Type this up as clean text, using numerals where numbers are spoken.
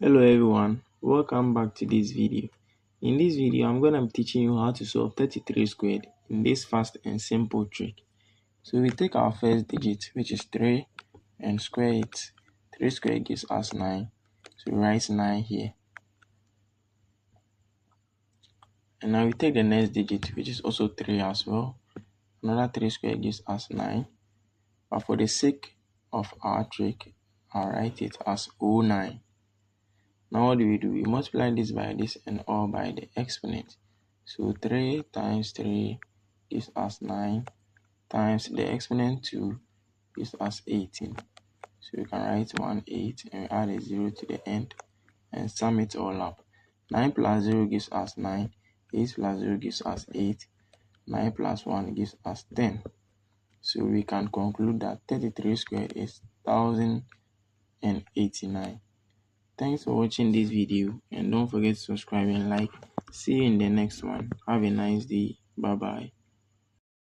Hello everyone, welcome back to this video. In this video, I'm going to be teaching you how to solve 33 squared in this fast and simple trick. So we take our first digit, which is 3, and square it. 3 squared gives us 9. So we write 9 here. And now we take the next digit, which is also 3 as well. Another 3 squared gives us 9. But for the sake of our trick, I'll write it as 09. Now what do? We multiply this by this and all by the exponent. So 3 times 3 gives us 9 times the exponent 2 gives us 18. So we can write 18 and we add a 0 to the end and sum it all up. 9 plus 0 gives us 9. 8 plus 0 gives us 8. 9 plus 1 gives us 10. So we can conclude that 33 squared is 1089. Thanks for watching this video and don't forget to subscribe and like. See you in the next one. Have a nice day. Bye bye.